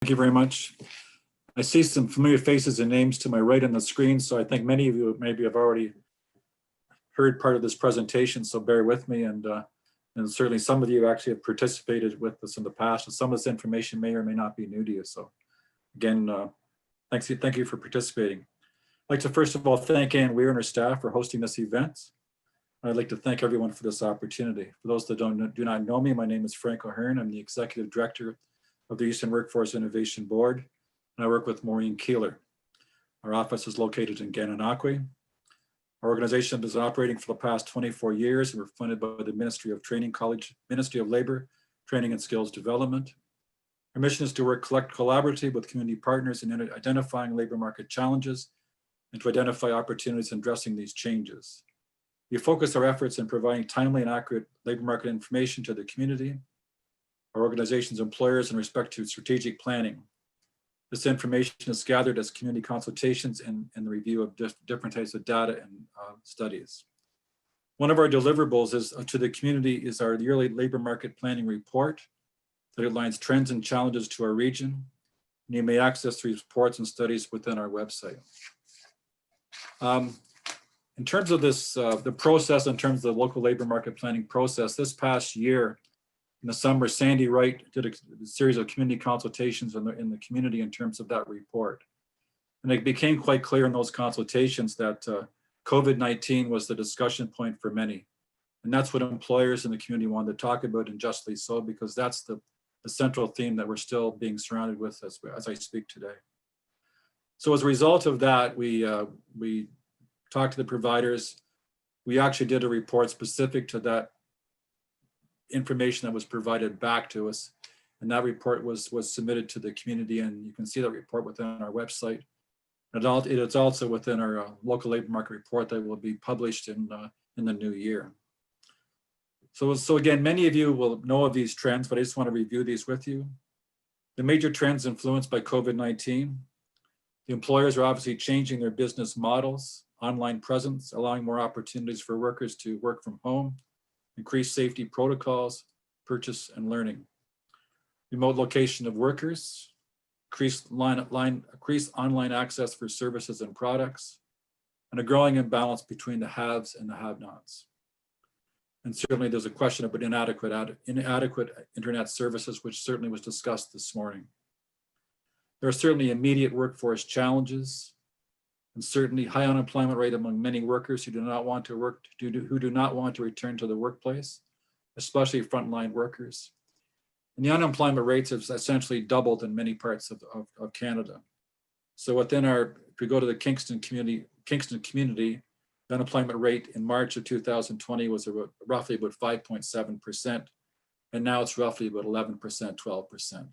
Thank you very much. I see some familiar faces and names to my right on the screen, so I think many of you maybe have already heard part of this presentation, so bear with me. And certainly some of you actually have participated with us in the past, and some of this information may or may not be new to you. So again, thank you for participating. I'd like to first of all thank Ann Weir and her staff for hosting this event. I'd like to thank everyone for this opportunity. For those that do not know me, my name is Frank O'Hearn. I'm the Executive Director of the Eastern Workforce Innovation Board, and I work with Maureen Keeler. Our office is located in Gananoque. Our organization has been operating for the past 24 years, and we're funded by the Ministry of Labor, Training and Skills Development. Our mission is to work collaboratively with community partners in identifying labor market challenges and to identify opportunities in addressing these changes. We focus our efforts in providing timely and accurate labor market information to the community, our organization's employers in respect to strategic planning. This information is gathered as community consultations and the review of different types of data and studies. One of our deliverables is to the community is our yearly labor market planning report that outlines trends and challenges to our region. And you may access these reports and studies within our website. In terms of this, the process, in terms of the local labor market planning process, this past year, in the summer, Sandy Wright did a series of community consultations in the community in terms of that report. And it became quite clear in those consultations that COVID-19 was the discussion point for many. And that's what employers in the community wanted to talk about, and justly so, because that's the central theme that we're still being surrounded with as I speak today. So as a result of that, we talked to the providers. We actually did a report specific to that information that was provided back to us, and that report was submitted to the community, and you can see that report within our website. It's also within our local labor market report that will be published in the new year. So again, many of you will know of these trends, but I just want to review these with you. The major trends influenced by COVID-19. The employers are obviously changing their business models, online presence, allowing more opportunities for workers to work from home, increased safety protocols, purchase and learning. Remote location of workers, increased online access for services and products, and a growing imbalance between the haves and the have-nots. And certainly there's a question about inadequate internet services, which certainly was discussed this morning. There are certainly immediate workforce challenges, and certainly high unemployment rate among many workers who do not want to return to the workplace, especially frontline workers. And the unemployment rates have essentially doubled in many parts of Canada. So within if we go to the Kingston community, the unemployment rate in March of 2020 was roughly about 5.7%, and now it's roughly about 11%, 12%.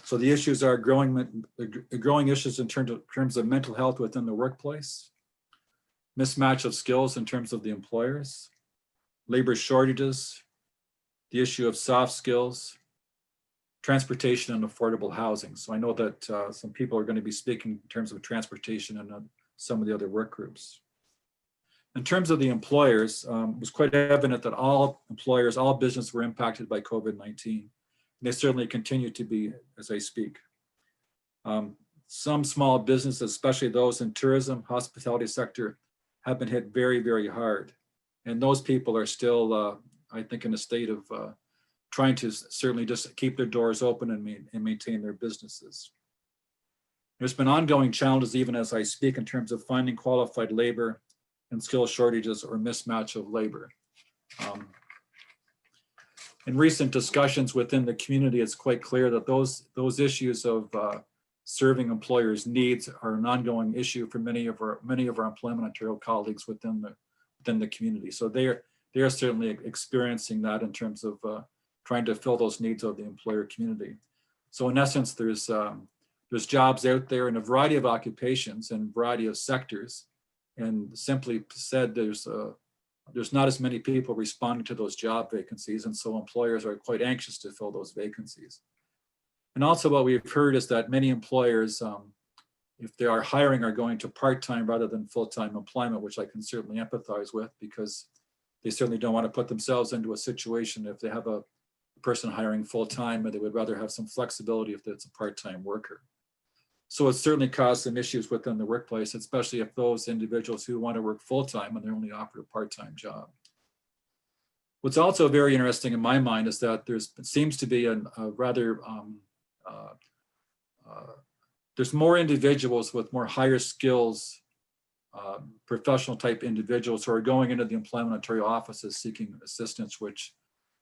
So the issues are growing issues in terms of mental health within the workplace, mismatch of skills in terms of the employers, labor shortages, the issue of soft skills, transportation and affordable housing. So I know that some people are going to be speaking in terms of transportation and some of the other work groups. In terms of the employers, it was quite evident that all employers, all businesses were impacted by COVID-19. They certainly continue to be as I speak. Some small businesses, especially those in tourism, hospitality sector, have been hit very, very hard. And those people are still, I think, in a state of trying to certainly just keep their doors open and maintain their businesses. There's been ongoing challenges even as I speak in terms of finding qualified labor and skill shortages or mismatch of labor. In recent discussions within the community, it's quite clear that those issues of serving employers' needs are an ongoing issue for many of our Employment Ontario colleagues within the community. So they are certainly experiencing that in terms of trying to fill those needs of the employer community. So in essence, there's jobs out there in a variety of occupations and a variety of sectors, and simply said, there's not as many people responding to those job vacancies, and so employers are quite anxious to fill those vacancies. And also what we've heard is that many employers, if they are hiring, are going to part-time rather than full-time employment, which I can certainly empathize with, because they certainly don't want to put themselves into a situation if they have a person hiring full-time, and they would rather have some flexibility if it's a part-time worker. So it's certainly caused some issues within the workplace, especially if those individuals who want to work full-time and they're only offered a part-time job. What's also very interesting in my mind is that there seems to be a rather, there's more individuals with more higher skills, professional type individuals who are going into the employment Ontario offices seeking assistance, which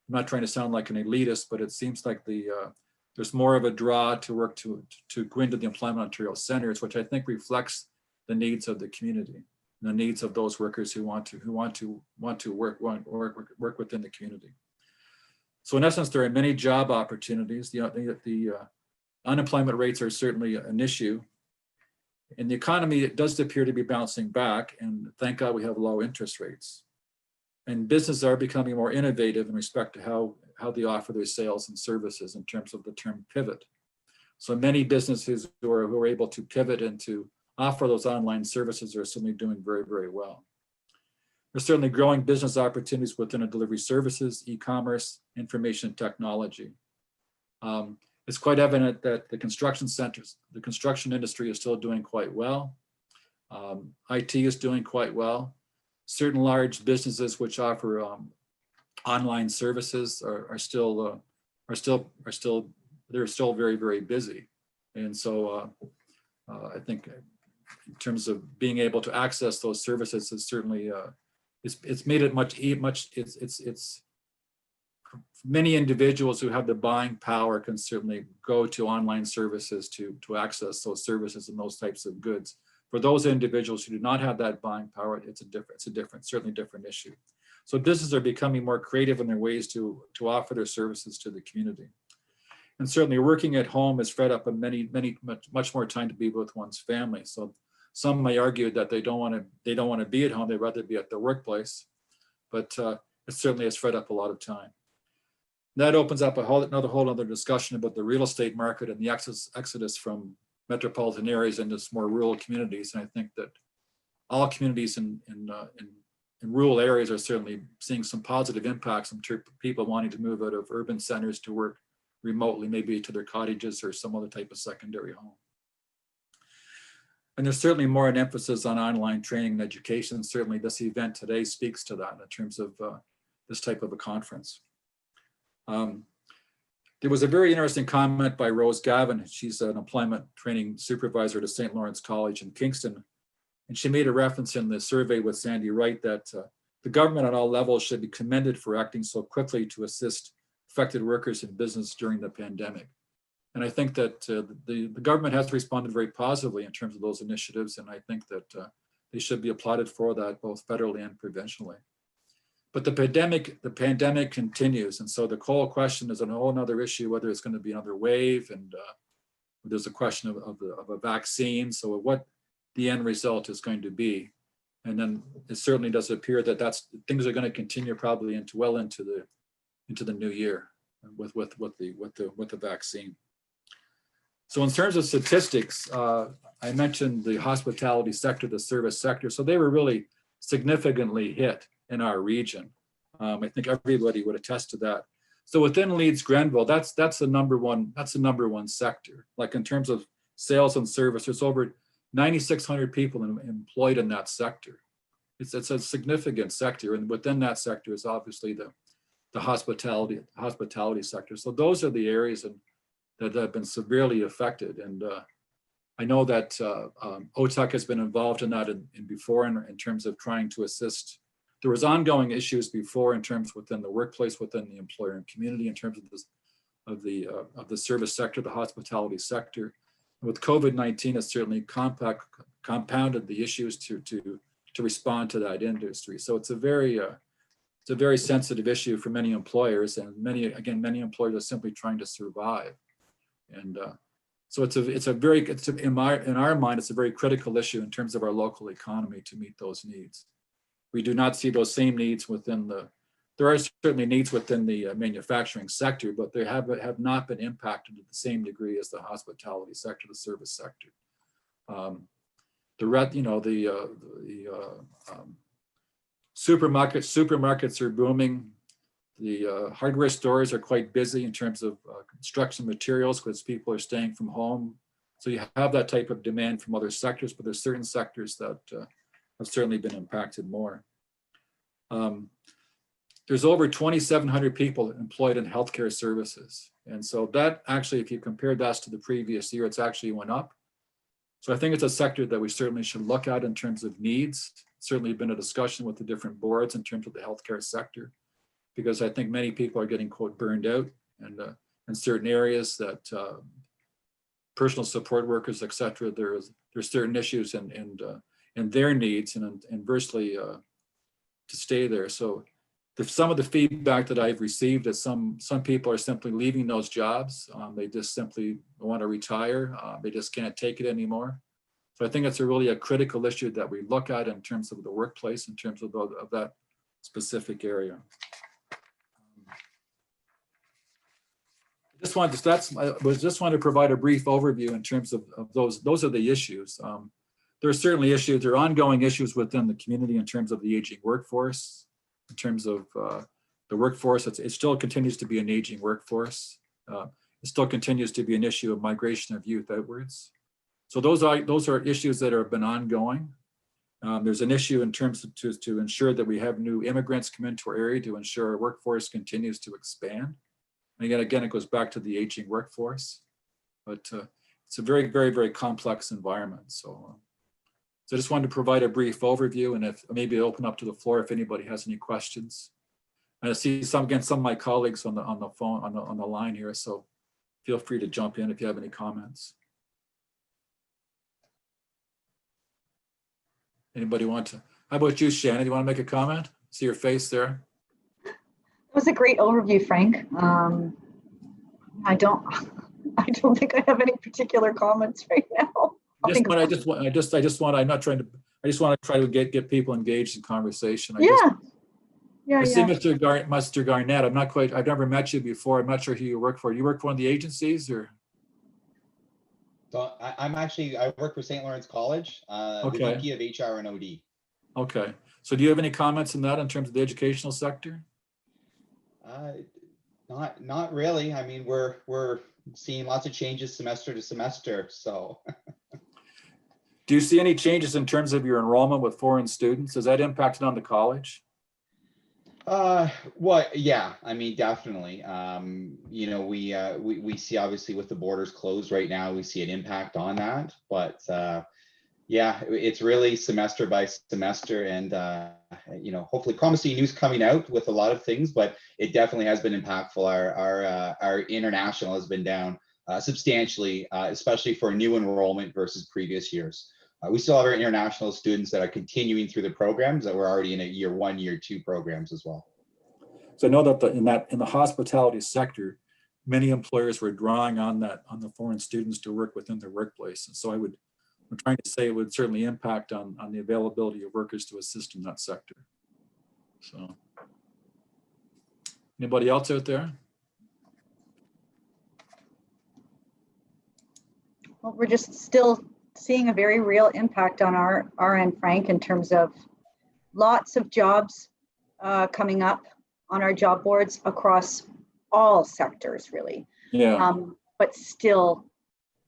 I'm not trying to sound like an elitist, but it seems like there's more of a draw to work to go into the employment Ontario centers, which I think reflects the needs of the community, and the needs of those workers who want to work within the community. So in essence, there are many job opportunities. The unemployment rates are certainly an issue. In the economy, it does appear to be bouncing back, and thank God we have low interest rates. And businesses are becoming more innovative in respect to how they offer their sales and services in terms of the term pivot. So many businesses who are able to pivot and to offer those online services are certainly doing very, very well. There's certainly growing business opportunities within delivery services, e-commerce, information technology. It's quite evident that the construction industry is still doing quite well. IT is doing quite well. Certain large businesses which offer online services are still very, very busy. And so I think in terms of being able to access those services is certainly it's made it it's many individuals who have the buying power can certainly go to online services to access those services and those types of goods. For those individuals who do not have that buying power, it's a certainly different issue. So businesses are becoming more creative in their ways to offer their services to the community. And certainly working at home has freed up much more time to be with one's family. So some may argue that they don't want to be at home, they'd rather be at the workplace, but it certainly has freed up a lot of time. That opens up another whole other discussion about the real estate market and the exodus from metropolitan areas into more rural communities. And I think that all communities in rural areas are certainly seeing some positive impacts in terms of people wanting to move out of urban centers to work remotely, maybe to their cottages or some other type of secondary home. And there's certainly more an emphasis on online training and education. Certainly this event today speaks to that in terms of this type of a conference. There was a very interesting comment by Rose Gavin. She's an employment training supervisor to St. Lawrence College in Kingston. And she made a reference in the survey with Sandy Wright that the government at all levels should be commended for acting so quickly to assist affected workers in business during the pandemic. And I think that the government has responded very positively in terms of those initiatives. And I think that they should be applauded for that, both federally and provincially. But the pandemic continues. And so the whole question is a whole other issue, whether it's going to be another wave, and there's a question of a vaccine. So what the end result is going to be. And then it certainly does appear that things are going to continue probably into the new year with the vaccine. So in terms of statistics, I mentioned the hospitality sector, the service sector. So they were really significantly hit in our region. I think everybody would attest to that. So within Leeds, Grenville, that's the number one sector. Like in terms of sales and service, there's over 9,600 people employed in that sector. It's a significant sector, and within that sector is obviously the hospitality sector. So those are the areas that have been severely affected. And I know that OTEC has been involved in that before in terms of trying to assist. There was ongoing issues before in terms within the workplace, within the employer and community, in terms of the service sector, the hospitality sector. With COVID-19, it's certainly compounded the issues to respond to that industry. So it's a very sensitive issue for many employers, and many employers are simply trying to survive. And so in our mind, it's a very critical issue in terms of our local economy to meet those needs. We do not see those same needs there are certainly needs within the manufacturing sector, but they have not been impacted to the same degree as the hospitality sector, the service sector. Supermarkets are booming. The hardware stores are quite busy in terms of construction materials because people are staying from home. So you have that type of demand from other sectors, but there's certain sectors that have certainly been impacted more. There's over 2,700 people employed in healthcare services. And so that actually, if you compare that to the previous year, it's actually went up. So I think it's a sector that we certainly should look at in terms of needs. Certainly been a discussion with the different boards in terms of the healthcare sector, because I think many people are getting, quote, burned out, and in certain areas that personal support workers, et cetera, there's certain issues and their needs and inversely to stay there. So some of the feedback that I've received is some people are simply leaving those jobs. They just simply want to retire. They just can't take it anymore. So I think it's really a critical issue that we look at in terms of the workplace, in terms of that specific area. I just wanted to provide a brief overview in terms of those. Those are the issues. There are certainly issues. There are ongoing issues within the community in terms of the aging workforce. In terms of the workforce, it still continues to be an aging workforce. It still continues to be an issue of migration of youth outwards. So those are issues that have been ongoing. There's an issue in terms of to ensure that we have new immigrants come into our area to ensure our workforce continues to expand. And again, it goes back to the aging workforce, but it's a very, very, very complex environment. So I just wanted to provide a brief overview, and if maybe open up to the floor if anybody has any questions. And I see some of my colleagues on the phone on the line here, so feel free to jump in if you have any comments. Anybody want to? How about you, Shannon? Do you want to make a comment? See your face there. That was a great overview, Frank. I don't think I have any particular comments right now. I just want to try to get people engaged in conversation. I see Mr. Garnett. I've never met you before. I'm not sure who you work for. You work for one of the agencies, or? So I work for St. Lawrence College, the VP of HR and OD. Okay. So do you have any comments on that in terms of the educational sector? Not really. I mean, we're seeing lots of changes semester to semester, so. Do you see any changes in terms of your enrollment with foreign students? Has that impacted on the college? Well, yeah, I mean, definitely. You know, we see obviously with the borders closed right now, we see an impact on that, but yeah, it's really semester by semester, and you know, hopefully promising news coming out with a lot of things, but it definitely has been impactful. Our international has been down substantially, especially for new enrollment versus previous years. We still have our international students that are continuing through the programs that were already in a year 1, year 2 programs as well. So I know that in the hospitality sector, many employers were drawing on the foreign students to work within their workplace. And so I'm trying to say it would certainly impact on the availability of workers to assist in that sector. So anybody else out there? Well, we're just still seeing a very real impact on our end, Frank, in terms of lots of jobs coming up on our job boards across all sectors, really. Yeah. But still,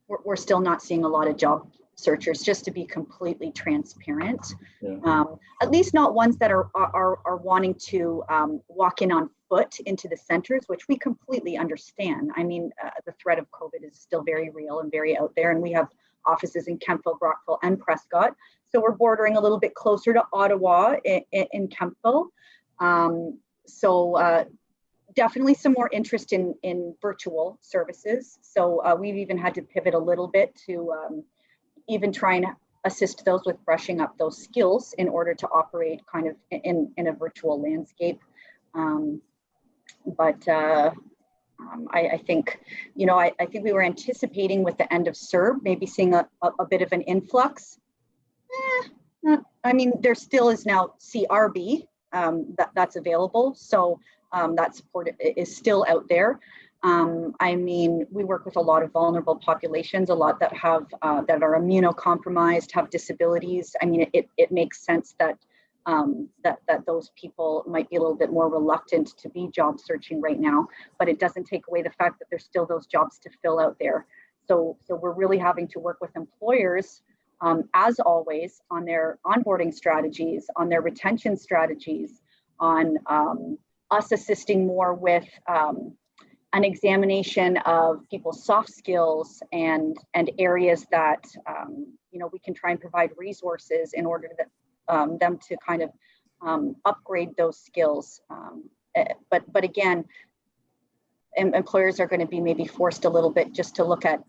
we're still not seeing a lot of job searchers, just to be completely transparent. Yeah. At least not ones that are wanting to walk in on foot into the centers, which we completely understand. I mean, the threat of COVID is still very real and very out there, and we have offices in Kemptville, Brockville, and Prescott. So we're bordering a little bit closer to Ottawa in Kemptville. So definitely some more interest in virtual services. So we've even had to pivot a little bit to even try and assist those with brushing up those skills in order to operate kind of in a virtual landscape. I think, you know, I think we were anticipating with the end of CERB, maybe seeing a bit of an influx. I mean, there still is now CRB that's available. So that support is still out there. I mean, we work with a lot of vulnerable populations, a lot that have that are immunocompromised, have disabilities. I mean, it makes sense that that those people might be a little bit more reluctant to be job searching right now, but it doesn't take away the fact that there's still those jobs to fill out there. So we're really having to work with employers, as always, on their onboarding strategies, on their retention strategies, on us assisting more with an examination of people's soft skills and areas that we can try and provide resources in order that them to kind of upgrade those skills. But again, employers are going to be maybe forced a little bit just to look at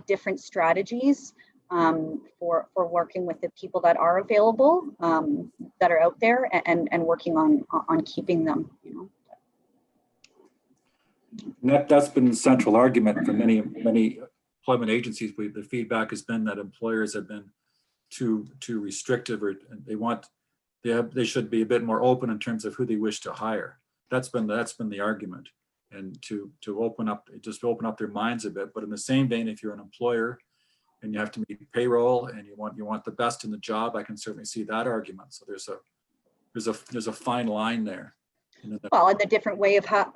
different strategies for working with the people that are available, that are out there, and working on keeping them. And that's been the central argument for many employment agencies. The feedback has been that employers have been too restrictive, or they should be a bit more open in terms of who they wish to hire. That's been the argument, and to open up their minds a bit. But in the same vein, if you're an employer and you have to meet payroll and you want the best in the job, I can certainly see that argument. So there's a fine line there. Well, and the different way of how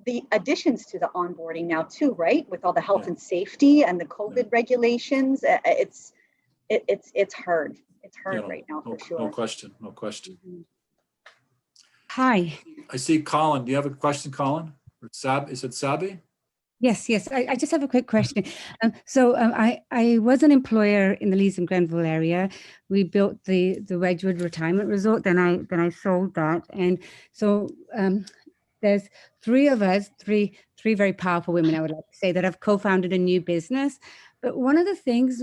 the additions to the onboarding now too, right? With all the health and safety and the COVID regulations, it's hard. It's hard right now for sure. No question. Mm-hmm. Hi. I see Colin. Do you have a question, Colin? Or is it Sabi? Yes. I just have a quick question. I was an employer in the Leeds and Grenville area. We built the Wedgwood Retirement Resort. Then I sold that, and so there's three of us, three very powerful women, I would like to say, that have co-founded a new business. But one of the things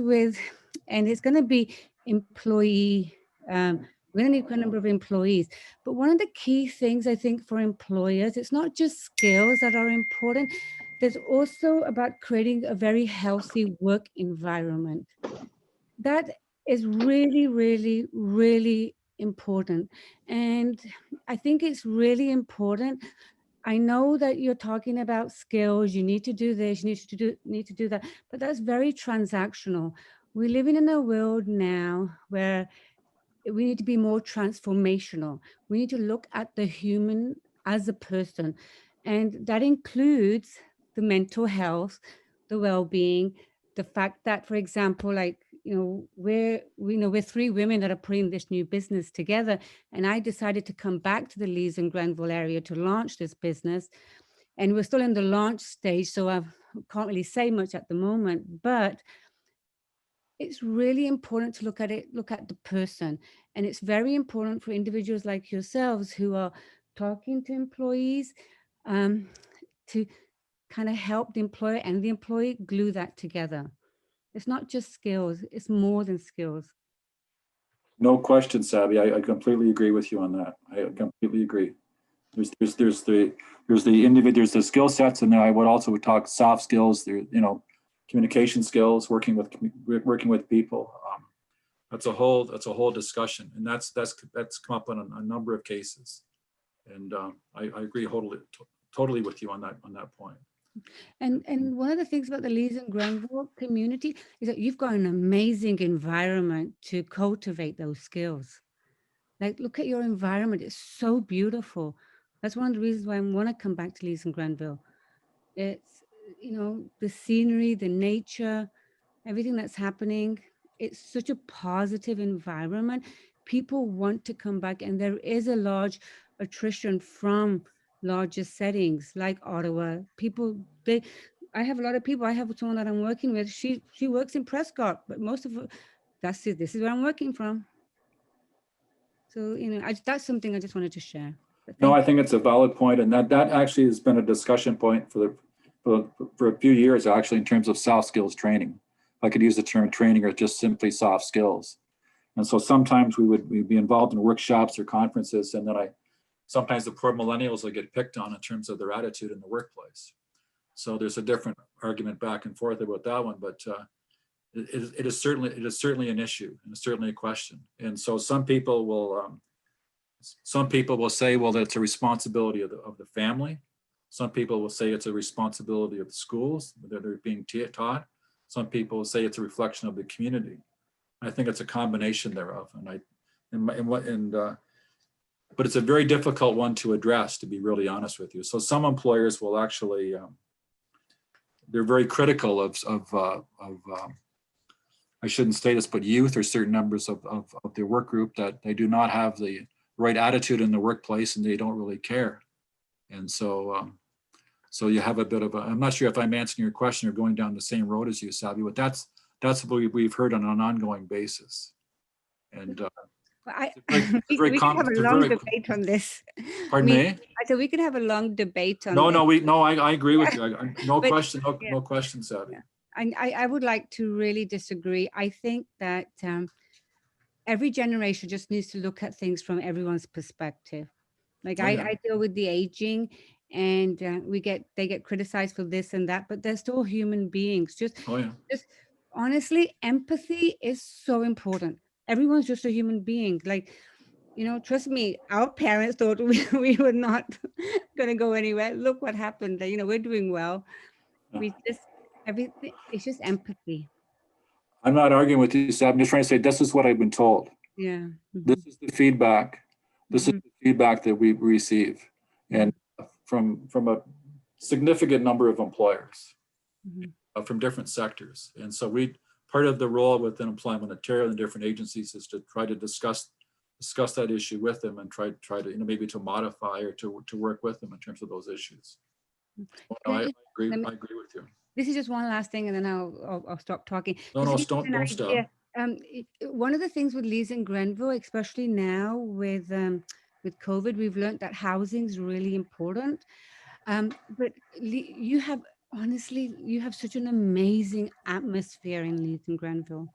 and it's going to be employee. We're going to need quite a number of employees. But one of the key things I think for employers, it's not just skills that are important. There's also about creating a very healthy work environment. That is really, really, really important. And I think it's really important. I know that you're talking about skills. You need to do this, you need to do that, but that's very transactional. We're living in a world now where we need to be more transformational. We need to look at the human as a person. And that includes the mental health, the well-being, the fact that, for example, we're three women that are putting this new business together. And I decided to come back to the Leeds and Grenville area to launch this business. And we're still in the launch stage, so I can't really say much at the moment, but it's really important to look at the person. And it's very important for individuals like yourselves who are talking to employees to kind of help the employer and the employee glue that together. It's not just skills, it's more than skills. No question, Sabi. I completely agree with you on that. I completely agree. There's the individual, there's the skill sets, and then I would also talk soft skills. There, communication skills, working with people. That's a whole discussion, and that's come up on a number of cases, and I agree totally with you on that point. And one of the things about the Leeds and Grenville community is that you've got an amazing environment to cultivate those skills. Like, look at your environment; it's so beautiful. That's one of the reasons why I want to come back to Leeds and Grenville. It's the scenery, the nature, everything that's happening. It's such a positive environment. People want to come back, and there is a large attrition from larger settings like Ottawa. I have a lot of people. I have someone that I'm working with. She works in Prescott, but most of this is where I'm working from. So that's something I just wanted to share. No, I think it's a valid point, and that actually has been a discussion point for a few years, actually, in terms of soft skills training. I could use the term training or just simply soft skills. And so sometimes we'd be involved in workshops or conferences, and then sometimes the poor millennials will get picked on in terms of their attitude in the workplace. So there's a different argument back and forth about that one, but it is certainly an issue, and it's certainly a question. And so some people will say, well, that's a responsibility of the family. Some people will say it's a responsibility of the schools that they're being taught. Some people will say it's a reflection of the community. I think it's a combination thereof, and but it's a very difficult one to address, to be really honest with you. So some employers will actually, they're very critical of I shouldn't say this, but youth or certain members of their work group, that they do not have the right attitude in the workplace and they don't really care. And so, so you have a bit of I'm not sure if I'm answering your question or going down the same road as you, Sabi, but that's what we've heard on an ongoing basis. And we could have a long debate on this. Pardon me? I said we could have a long debate on this. No, I agree with you. No question, no question, Sabi. I would like to really disagree. I think that every generation just needs to look at things from everyone's perspective. Like I deal with the aging, and they get criticized for this and that, but they're still human beings. Just honestly, empathy is so important. Everyone's just a human being. Like, trust me, our parents thought we were not going to go anywhere. Look what happened. We're doing well. Everything, it's just empathy. I'm not arguing with you, Sab. I'm just trying to say this is what I've been told. Yeah. Mm-hmm. This is the feedback. This is the feedback that we receive, and from a significant number of employers from different sectors. And so part of the role within Employment Ontario and different agencies is to try to discuss that issue with them and try to maybe to modify or to work with them in terms of those issues. I agree with you. This is just one last thing, and then I'll stop talking. No, don't stop. One of the things with Leeds and Grenville, especially now with COVID, we've learned that housing is really important. But you have such an amazing atmosphere in Leeds and Grenville.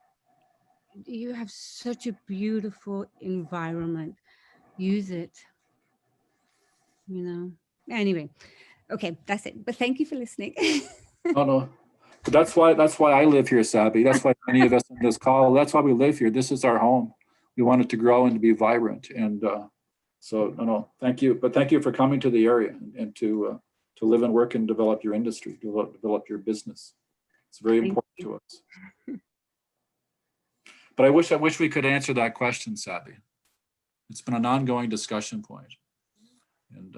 You have such a beautiful environment. Use it. Anyway, okay, that's it. But thank you for listening. No. But that's why I live here, Sabi. That's why many of us on this call, that's why we live here. This is our home. We want it to grow and to be vibrant. And so thank you. But thank you for coming to the area and to live and work and develop your industry, develop your business. It's very important to us. But I wish we could answer that question, Sabi. It's been an ongoing discussion point. And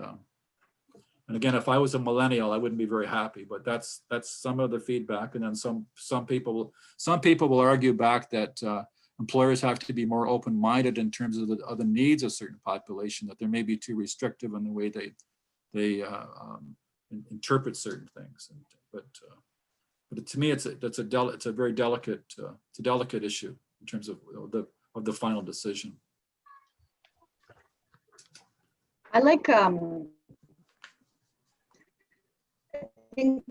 again, if I was a millennial, I wouldn't be very happy, but that's some of the feedback. And then some people will argue back that employers have to be more open-minded in terms of the needs of certain population, that they may be too restrictive in the way they interpret certain things. But to me, it's a very delicate issue in terms of the final decision. I like Anybody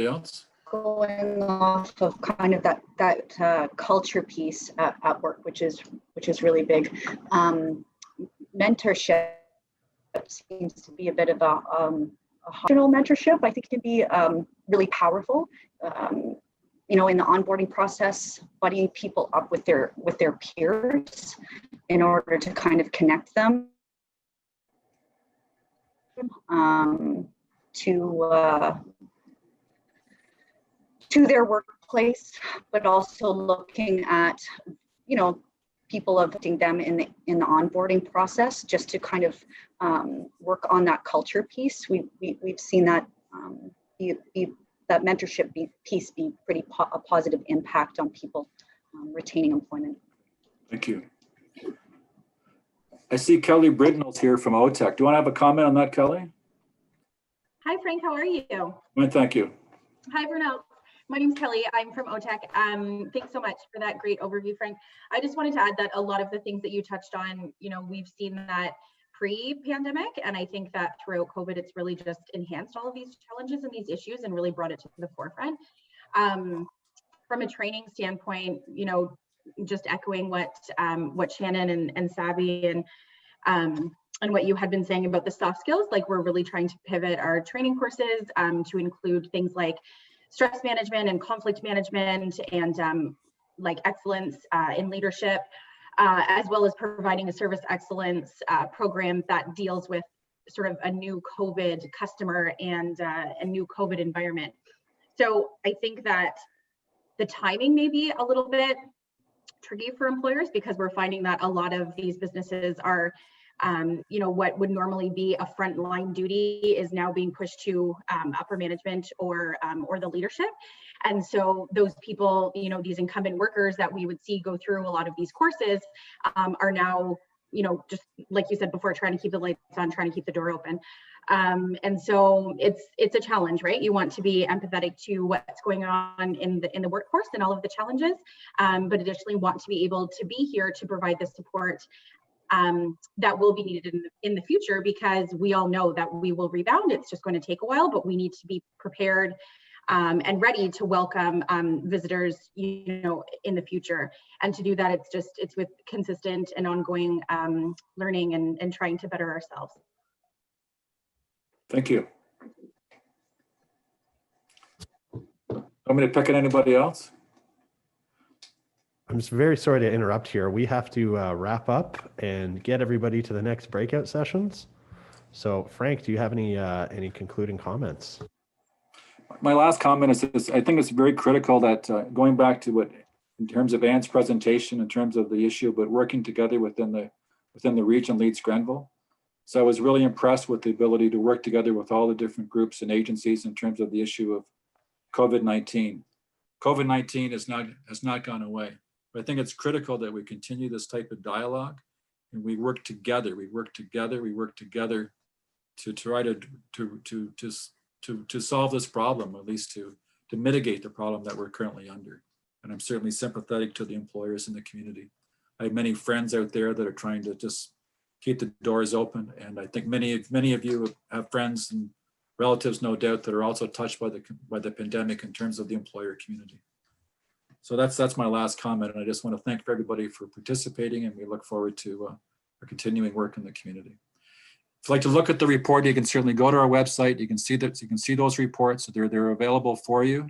else? Going off of kind of that culture piece at work, which is really big. Mentorship seems to be a bit of a optional mentorship. I think it can be really powerful. In the onboarding process, buddying people up with their peers in order to kind of connect them to their workplace, but also looking at people affecting them in the onboarding process, just to kind of work on that culture piece. We've seen that that mentorship piece be pretty a positive impact on people retaining employment. Thank you. I see Kelly Britnell's here from OTEC. Do you want to have a comment on that, Kelly? Hi, Frank. How are you? Well, thank you. Hi, Bruno. My name's Kelly. I'm from OTEC. Thanks so much for that great overview, Frank. I just wanted to add that a lot of the things that you touched on, we've seen that pre-pandemic, and I think that throughout COVID, it's really just enhanced all of these challenges and these issues and really brought it to the forefront. From a training standpoint, just echoing what Shannon and Sabi and what you had been saying about the soft skills, like we're really trying to pivot our training courses to include things like stress management and conflict management and like excellence in leadership, as well as providing a service excellence program that deals with sort of a new COVID customer and a new COVID environment. So I think that The timing may be a little bit tricky for employers because we're finding that a lot of these businesses are, what would normally be a frontline duty is now being pushed to upper management or the leadership. And so those people, these incumbent workers that we would see go through a lot of these courses are now, just like you said before, trying to keep the lights on, trying to keep the door open. And so it's a challenge, right? You want to be empathetic to what's going on in the workforce and all of the challenges, but additionally want to be able to be here to provide the support that will be needed in the future, because we all know that we will rebound. It's just going to take a while, but we need to be prepared and ready to welcome visitors, in the future. And to do that, it's with consistent and ongoing learning and trying to better ourselves. Thank you. Want me to pick at anybody else? I'm just very sorry to interrupt here. We have to wrap up and get everybody to the next breakout sessions. So Frank, do you have any concluding comments? My last comment is this: I think it's very critical that going back to what, in terms of Anne's presentation, in terms of the issue, but working together within the region, Leeds Grenville. So I was really impressed with the ability to work together with all the different groups and agencies in terms of the issue of COVID-19. COVID-19 has not gone away. But I think it's critical that we continue this type of dialogue and we work together. We work together to try to solve this problem, at least to mitigate the problem that we're currently under. And I'm certainly sympathetic to the employers in the community. I have many friends out there that are trying to just keep the doors open. And I think many of you have friends and relatives, no doubt, that are also touched by the pandemic in terms of the employer community. So that's my last comment. And I just want to thank everybody for participating, and we look forward to our continuing work in the community. If you'd like to look at the report, you can certainly go to our website. You can see those reports. They're available for you.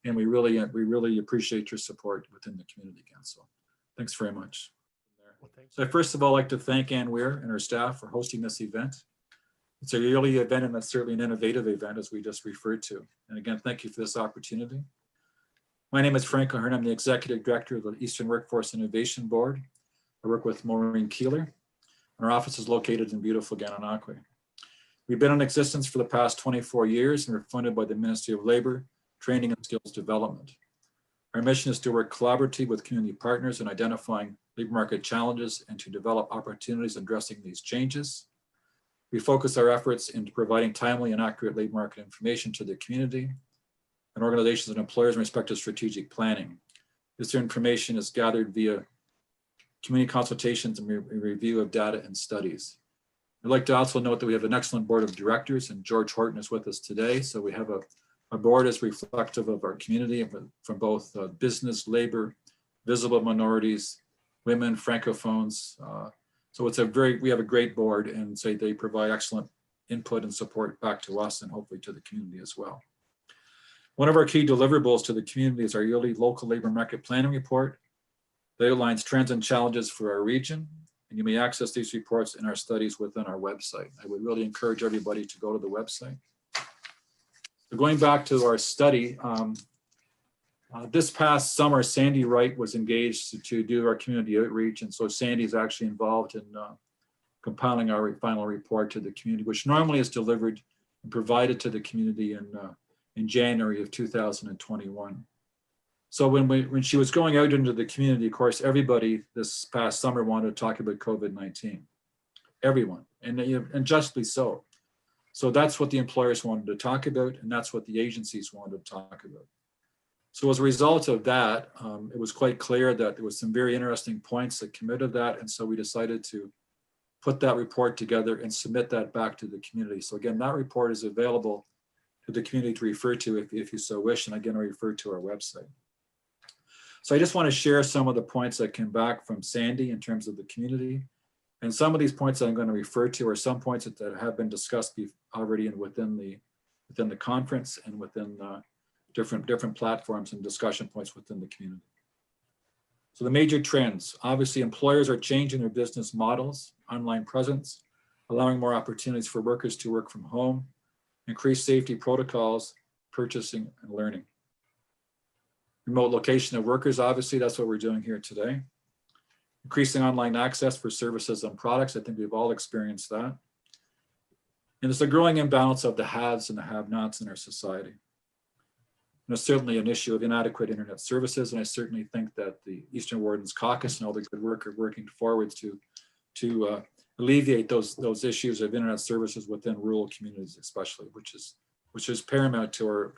And we really appreciate your support within the community council. Thanks very much. So first of all, I'd like to thank Ann Weir and her staff for hosting this event. It's a yearly event, and it's certainly an innovative event, as we just referred to. And again, thank you for this opportunity. My name is Frank O'Hearn. I'm the Executive Director of the Eastern Workforce Innovation Board. I work with Maureen Keeler, and our office is located in beautiful Gananoque. We've been in existence for the past 24 years, and we're funded by the Ministry of Labor, Training and Skills Development. Our mission is to work collaboratively with community partners in identifying labor market challenges and to develop opportunities addressing these changes. We focus our efforts into providing timely and accurate labor market information to the community and organizations and employers in respect to strategic planning. This information is gathered via community consultations and review of data and studies. I'd like to also note that we have an excellent board of directors, and George Horton is with us today. So we have a board is reflective of our community from both business, labor, visible minorities, women, francophones. So we have a great board, and they provide excellent input and support back to us and hopefully to the community as well. One of our key deliverables to the community is our yearly local labor market planning report that outlines trends and challenges for our region. And you may access these reports in our studies within our website. I would really encourage everybody to go to the website. So going back to our study, this past summer, Sandy Wright was engaged to do our community outreach. And so Sandy's actually involved in compiling our final report to the community, which normally is delivered and provided to the community in January of 2021. So when she was going out into the community, of course, everybody this past summer wanted to talk about COVID-19, everyone, and justly so. So that's what the employers wanted to talk about, and that's what the agencies wanted to talk about. So as a result of that, it was quite clear that there was some very interesting points that came out of that. And so we decided to put that report together and submit that back to the community. So again, that report is available to the community to refer to if you so wish. And again, I refer to our website. So I just want to share some of the points that came back from Sandy in terms of the community. And some of these points that I'm going to refer to are some points that have been discussed already within the conference and within different platforms and discussion points within the community. So the major trends, obviously employers are changing their business models, online presence, allowing more opportunities for workers to work from home, increased safety protocols, purchasing and learning. Remote location of workers, obviously, that's what we're doing here today. Increasing online access for services and products. I think we've all experienced that. And there's a growing imbalance of the haves and the have-nots in our society. And there's certainly an issue of inadequate internet services. And I certainly think that the Eastern Wardens Caucus and all the good work are working forwards to alleviate those issues of internet services within rural communities, especially, which is paramount to our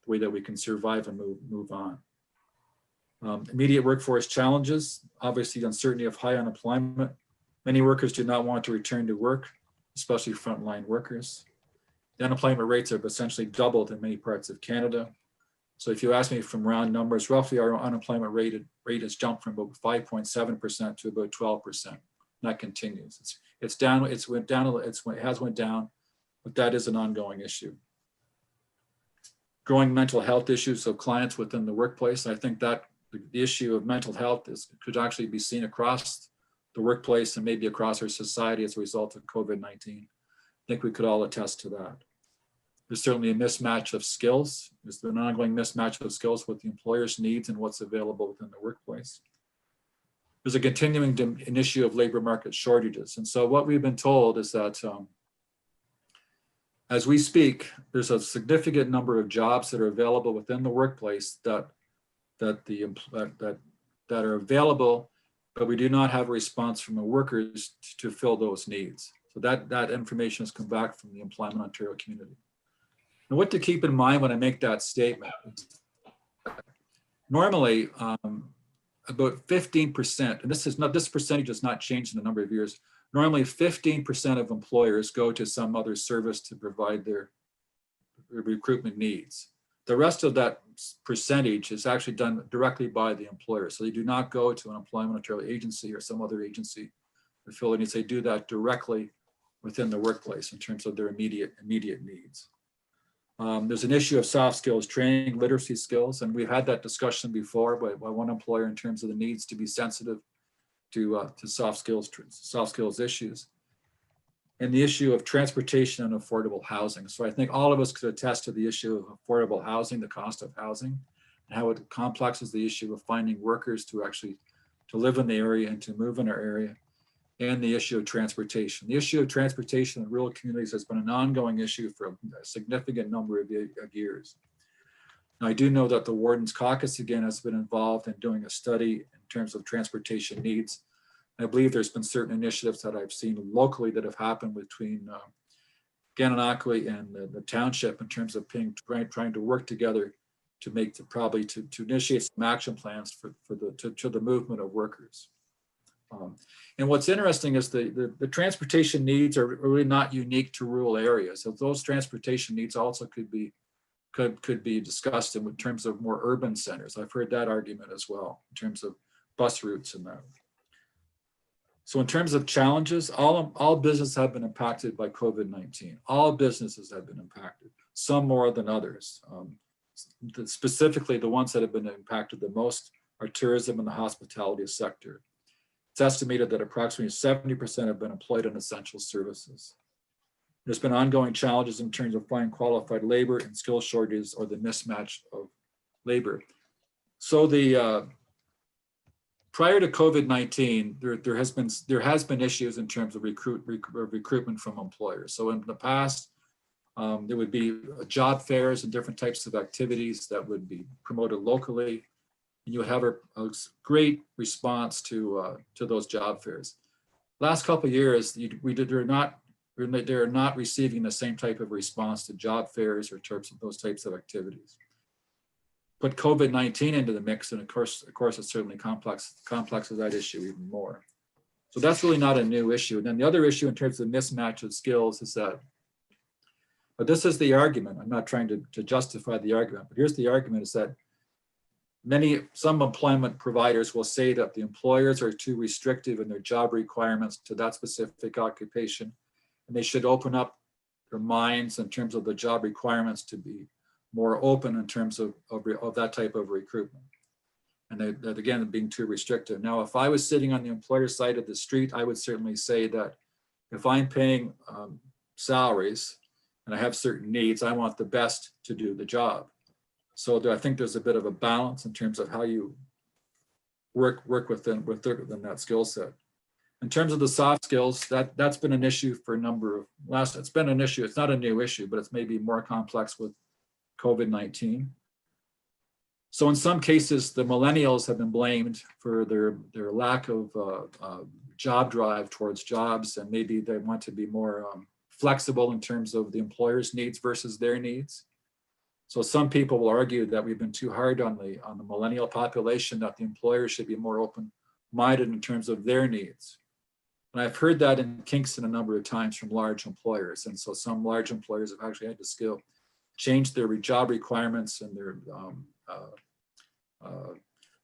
the way that we can survive and move on. Immediate workforce challenges, obviously the uncertainty of high unemployment. Many workers do not want to return to work, especially frontline workers. The unemployment rates have essentially doubled in many parts of Canada. So if you ask me from round numbers, roughly our unemployment rate has jumped from about 5.7% to about 12%. And that continues. It's down, it has went down, but that is an ongoing issue. Growing mental health issues of clients within the workplace. I think that the issue of mental health could actually be seen across the workplace and maybe across our society as a result of COVID-19. I think we could all attest to that. There's certainly a mismatch of skills. There's an ongoing mismatch of skills with the employer's needs and what's available within the workplace. There's a continuing an issue of labor market shortages. And so what we've been told is that as we speak, there's a significant number of jobs that are available within the workplace that are available, but we do not have a response from the workers to fill those needs. So that information has come back from the Employment Ontario community. And what to keep in mind when I make that statement, normally about 15%, and this percentage has not changed in a number of years, normally 15% of employers go to some other service to provide their recruitment needs. The rest of that percentage is actually done directly by the employer. So they do not go to an Employment Ontario agency or some other agency to fill their needs. They do that directly within the workplace in terms of their immediate needs. There's an issue of soft skills training, literacy skills, and we've had that discussion before by one employer in terms of the needs to be sensitive to soft skills issues. And the issue of transportation and affordable housing. So I think all of us could attest to the issue of affordable housing, the cost of housing, and how it complexes the issue of finding workers to live in the area and to move in our area, and the issue of transportation. The issue of transportation in rural communities has been an ongoing issue for a significant number of years. Now, I do know that the Wardens Caucus, again, has been involved in doing a study in terms of transportation needs. I believe there's been certain initiatives that I've seen locally that have happened between Gananoque and the township in terms of trying to work together to initiate some action plans for the movement of workers. And what's interesting is the transportation needs are really not unique to rural areas. So those transportation needs also could be discussed in terms of more urban centers. I've heard that argument as well in terms of bus routes and that. So in terms of challenges, all businesses have been impacted by COVID-19. All businesses have been impacted, some more than others. Specifically, the ones that have been impacted the most are tourism and the hospitality sector. It's estimated that approximately 70% have been employed in essential services. There's been ongoing challenges in terms of finding qualified labor and skill shortages or the mismatch of labor. So prior to COVID-19, there has been issues in terms of recruitment from employers. So in the past, there would be job fairs and different types of activities that would be promoted locally. And you would have a great response to those job fairs. Last couple of years, they're not receiving the same type of response to job fairs or those types of activities. Put COVID-19 into the mix, and of course, it certainly complexes that issue even more. So that's really not a new issue. And then the other issue in terms of mismatch of skills is that, but this is the argument. I'm not trying to justify the argument, but here's the argument: is that some employment providers will say that the employers are too restrictive in their job requirements to that specific occupation, and they should open up their minds in terms of the job requirements to be more open in terms of that type of recruitment. And that again, being too restrictive. Now, if I was sitting on the employer side of the street, I would certainly say that if I'm paying salaries and I have certain needs, I want the best to do the job. So I think there's a bit of a balance in terms of how you work within that skill set. In terms of the soft skills, that's been an issue for a number of it's been an issue. It's not a new issue, but it's maybe more complex with COVID-19. So in some cases, the millennials have been blamed for their lack of job drive towards jobs, and maybe they want to be more flexible in terms of the employer's needs versus their needs. So some people will argue that we've been too hard on the millennial population, that the employer should be more open-minded in terms of their needs. And I've heard that in Kingston a number of times from large employers. And so some large employers have actually had to change their job requirements and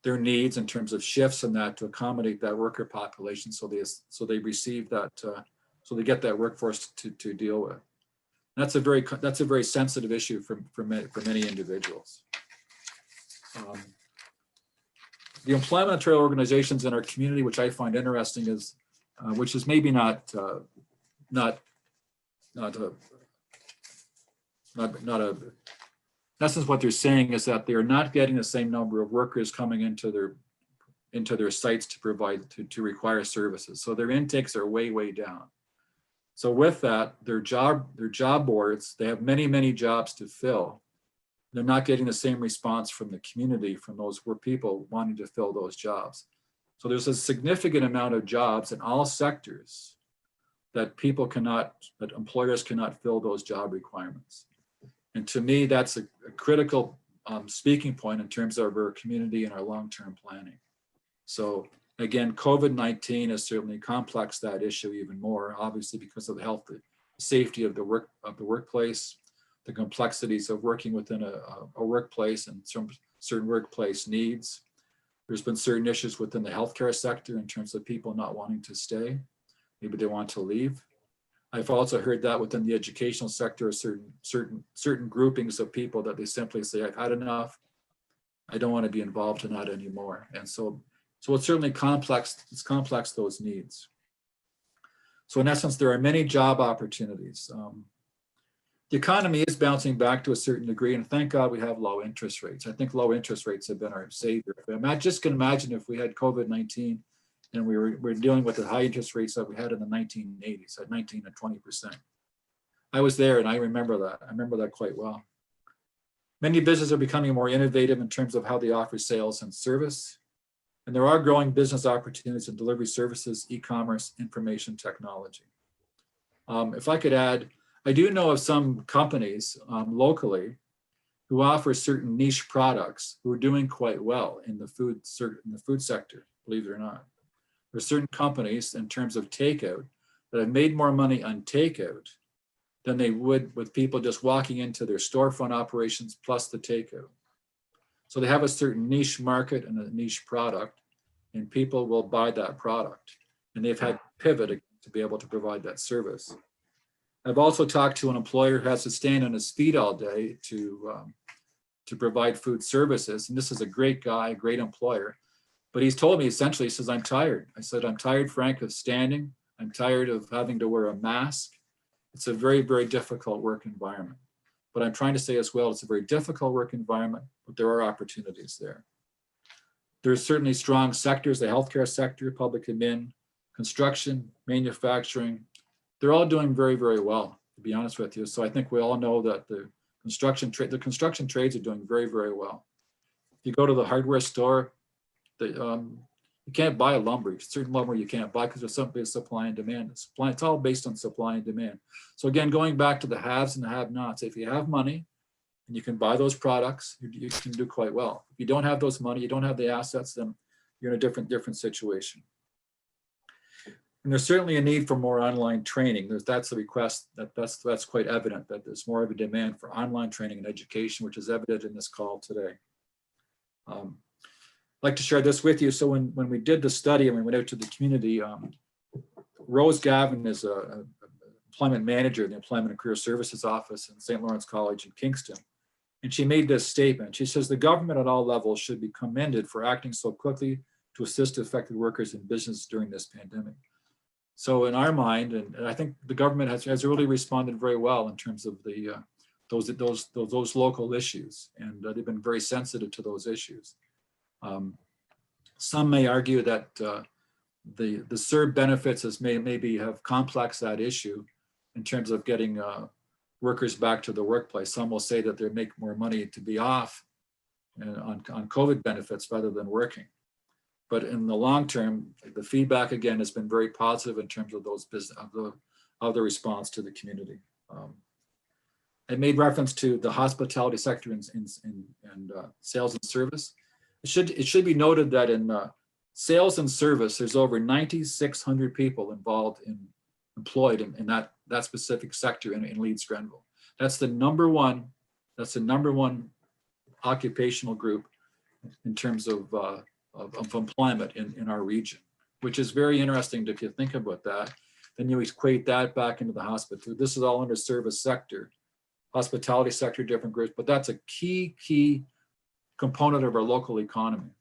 their needs in terms of shifts and that to accommodate that worker population. So they receive that, so they get that workforce to deal with. That's a very sensitive issue for many individuals. The employment trail organizations in our community, which I find interesting, is which is maybe not in essence, what they're saying is that they are not getting the same number of workers coming into their sites to provide to require services. So their intakes are way down. So with that, their job boards, they have many jobs to fill. They're not getting the same response from the community, from those people wanting to fill those jobs. So there's a significant amount of jobs in all sectors that employers cannot fill those job requirements. And to me, that's a critical speaking point in terms of our community and our long-term planning. So again, COVID-19 has certainly complexed that issue even more, obviously because of the health, the safety of the workplace, the complexities of working within a workplace and certain workplace needs. There's been certain issues within the healthcare sector in terms of people not wanting to stay. Maybe they want to leave. I've also heard that within the educational sector, certain groupings of people that they simply say, I've had enough. I don't want to be involved in that anymore. And so it's certainly complex. It's complex, those needs. So in essence, there are many job opportunities. The economy is bouncing back to a certain degree, and thank God we have low interest rates. I think low interest rates have been our savior. I just can imagine if we had COVID-19 and we're dealing with the high interest rates that we had in the 1980s at 19 and 20%. I was there and I remember that. I remember that quite well. Many businesses are becoming more innovative in terms of how they offer sales and service. And there are growing business opportunities in delivery services, e-commerce, information technology. If I could add, I do know of some companies locally who offer certain niche products who are doing quite well in the food sector, believe it or not. There are certain companies in terms of takeout that have made more money on takeout than they would with people just walking into their storefront operations plus the takeout. So they have a certain niche market and a niche product, and people will buy that product. And they've had to pivot to be able to provide that service. I've also talked to an employer who has to stand on his feet all day to provide food services. And this is a great guy, a great employer. But he's told me essentially, he says, I'm tired. I said, I'm tired, Frank, of standing. I'm tired of having to wear a mask. It's a very difficult work environment. But I'm trying to say as well, it's a very difficult work environment, but there are opportunities there. There's certainly strong sectors, the healthcare sector, public admin, construction, manufacturing. They're all doing very well, to be honest with you. So I think we all know that the construction trades are doing very well. If you go to the hardware store, you can't buy lumber. Certain lumber you can't buy because there's simply a supply and demand. It's all based on supply and demand. So again, going back to the haves and the have-nots, if you have money and you can buy those products, you can do quite well. If you don't have those money, you don't have the assets, then you're in a different situation. And there's certainly a need for more online training. That's a request that's quite evident, that there's more of a demand for online training and education, which is evident in this call today. I'd like to share this with you. So when we did the study and we went out to the community, Rose Gavin is an employment manager in the Employment and Career Services Office in St. Lawrence College in Kingston. And she made this statement. She says, the government at all levels should be commended for acting so quickly to assist affected workers in business during this pandemic. So in our mind, and I think the government has really responded very well in terms of the those local issues, and they've been very sensitive to those issues. Some may argue that the CERB benefits maybe have complex that issue in terms of getting workers back to the workplace. Some will say that they make more money to be off on COVID benefits rather than working. But in the long term, the feedback again has been very positive in terms of those of the response to the community. I made reference to the hospitality sector and sales and service. It should be noted that in sales and service, there's over 9,600 people employed in that specific sector in Leeds Grenville. That's the number one occupational group in terms of employment in our region, which is very interesting if you think about that. Then you equate that back into the hospital. This is all under service sector, hospitality sector, different groups, but that's a key component of our local economy.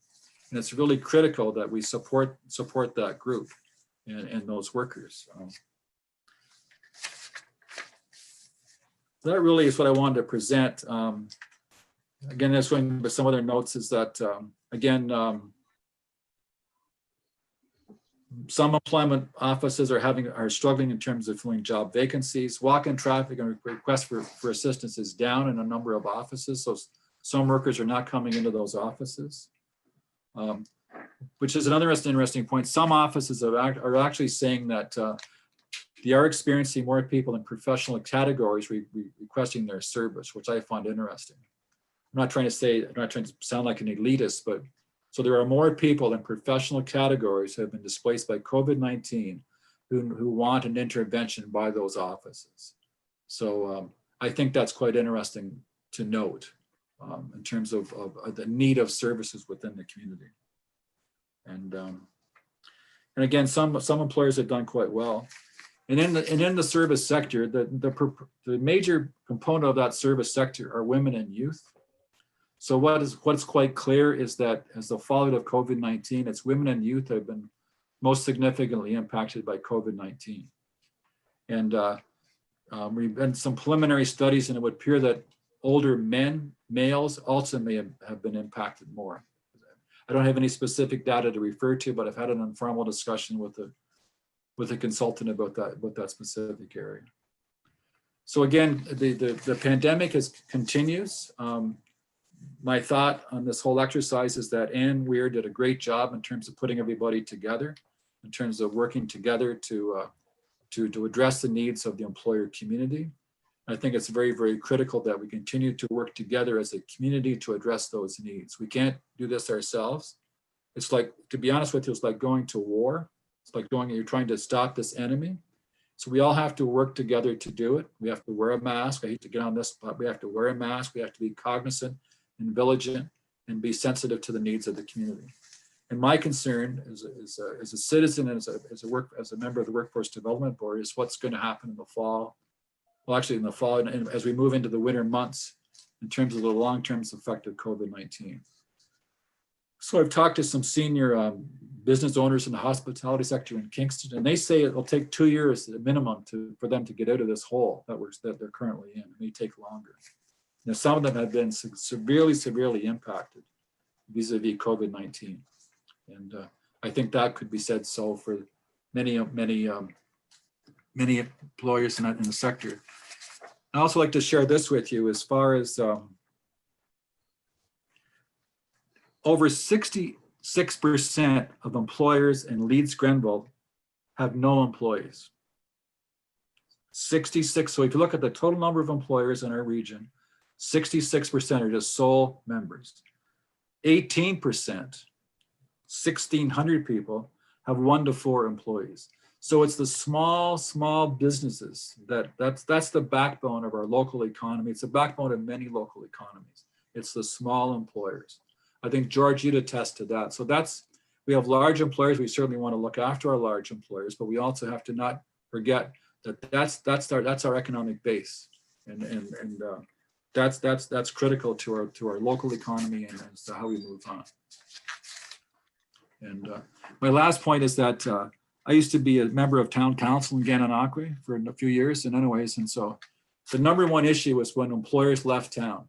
And it's really critical that we support that group and those workers. That really is what I wanted to present. Again, that's going with some other notes is that, some employment offices are struggling in terms of filling job vacancies. Walk-in traffic and request for assistance is down in a number of offices. So some workers are not coming into those offices, which is another interesting point. Some offices are actually saying that they are experiencing more people in professional categories requesting their service, which I find interesting. I'm not trying to sound like an elitist, but so there are more people in professional categories who have been displaced by COVID-19 who want an intervention by those offices. So I think that's quite interesting to note in terms of the need of services within the community. And again, some employers have done quite well. And in the service sector, the major component of that service sector are women and youth. So what's quite clear is that as the fallout of COVID-19, it's women and youth have been most significantly impacted by COVID-19. And we've done some preliminary studies, and it would appear that older males also may have been impacted more. I don't have any specific data to refer to, but I've had an informal discussion with a consultant about that specific area. So again, the pandemic continues. My thought on this whole exercise is that Ann Weir did a great job in terms of putting everybody together, in terms of working together to address the needs of the employer community. I think it's very, very critical that we continue to work together as a community to address those needs. We can't do this ourselves. It's like, to be honest with you, it's like going to war. It's like you're trying to stop this enemy. So we all have to work together to do it. We have to wear a mask. I hate to get on this, but we have to wear a mask. We have to be cognizant and vigilant and be sensitive to the needs of the community. And my concern as a citizen and as a member of the Workforce Development Board is what's going to happen in the fall. Well, actually in the fall and as we move into the winter months in terms of the long-term effect of COVID-19. So I've talked to some senior business owners in the hospitality sector in Kingston, and they say it will take 2 years at a minimum for them to get out of this hole that they're currently in. It may take longer. Now, some of them have been severely impacted vis-a-vis COVID-19. And I think that could be said so for many employers in the sector. I also like to share this with you as far as over 66% of employers in Leeds Grenville have no employees. 66, so if you look at the total number of employers in our region, 66% are just sole members. 18%, 1,600 people, have 1 to 4 employees. So it's the small businesses that's the backbone of our local economy. It's the backbone of many local economies. It's the small employers. I think George, you'd attest to that. So we have large employers. We certainly want to look after our large employers, but we also have to not forget that that's our economic base, and that's critical to our local economy and as to how we move on. And my last point is that I used to be a member of town council in Gananoque for a few years, and so the number one issue was when employers left town.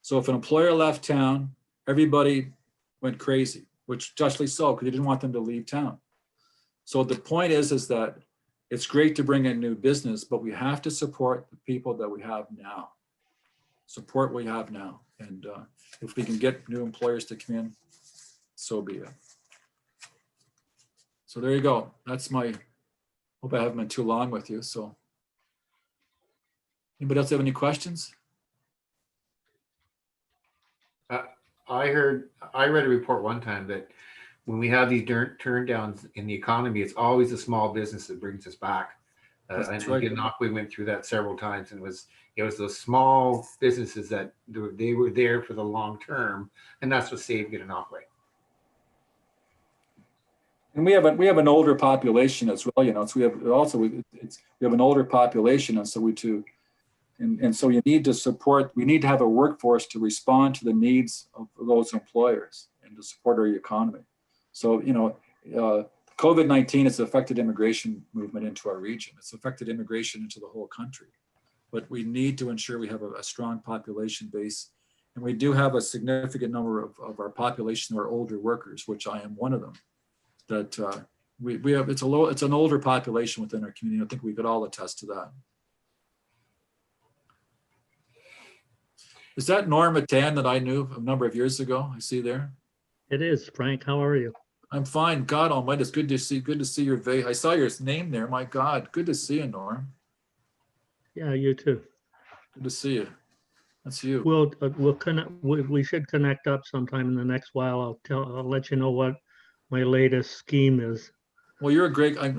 So if an employer left town, everybody went crazy, which justly so, because they didn't want them to leave town. So the point is that it's great to bring in new business, but we have to support the people that we have now. Support what we have now. And if we can get new employers to come in, so be it. So there you go. That's my, hope I haven't been too long with you. So anybody else have any questions? I read a report one time that when we have these turndowns in the economy, it's always the small business that brings us back. And right. we went through that several times, and it was those small businesses that they were there for the long term, and that's what saved Gananoque. And we have an older population as well, you know. So we have an older population, and so we too. And so you need to support, we need to have a workforce to respond to the needs of those employers and to support our economy. So, you know, COVID-19 has affected immigration movement into our region. It's affected immigration into the whole country. But we need to ensure we have a strong population base. And we do have a significant number of our population who are older workers, which I am one of them. That we have, it's an older population within our community. I think we could all attest to that. Is that Norm Matan that I knew a number of years ago? I see there. It is, Frank. How are you? I'm fine. God Almighty, it's good to see your face. I saw your name there. My God, good to see you, Norm. Yeah, you too. Good to see you. That's you. We'll connect. We should connect up sometime in the next while. I'll let you know what my latest scheme is. Well, you're a great. I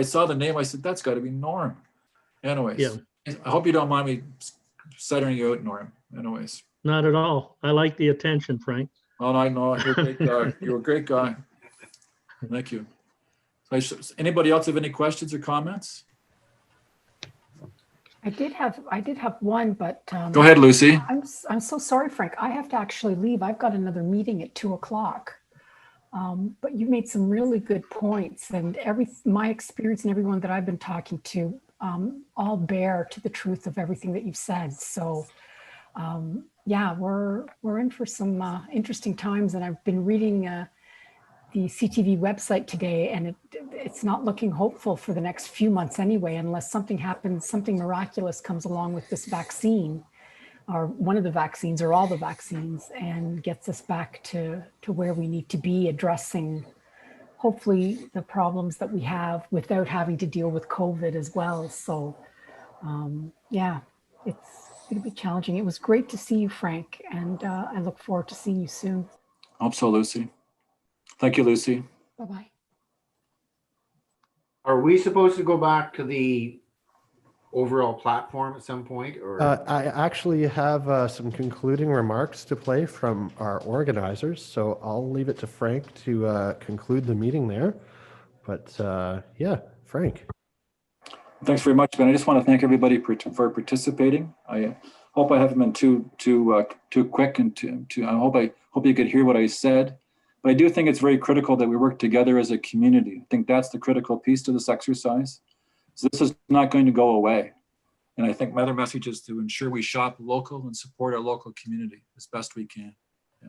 saw the name. I said that's got to be Norm. Anyways, Yeah. I hope you don't mind me centering you out, Norm. Anyways. Not at all. I like the attention, Frank. Oh, I know. You're a great guy. You're a great guy. Thank you. Anybody else have any questions or comments? I did have one, but Go ahead, Lucy. I'm so sorry, Frank. I have to actually leave. I've got another meeting at 2:00. But you made some really good points, and my experience and everyone that I've been talking to all bear to the truth of everything that you've said. So yeah, we're in for some interesting times, and I've been reading the CTV website today, and it's not looking hopeful for the next few months anyway, unless something happens, something miraculous comes along with this vaccine, or one of the vaccines, or all the vaccines, and gets us back to where we need to be, addressing hopefully the problems that we have without having to deal with COVID as well. So yeah, it's going to be challenging. It was great to see you, Frank, and I look forward to seeing you soon. Hope so, Lucy. Thank you, Lucy. Bye-bye. Are we supposed to go back to the overall platform at some point, or? I actually have some concluding remarks to play from our organizers, so I'll leave it to Frank to conclude the meeting there. But yeah, Frank. Thanks very much, Ben. I just want to thank everybody for participating. I hope I haven't been too quick, and I hope you could hear what I said. But I do think it's very critical that we work together as a community. I think that's the critical piece to this exercise. So this is not going to go away. And I think my other message is to ensure we shop local and support our local community as best we can.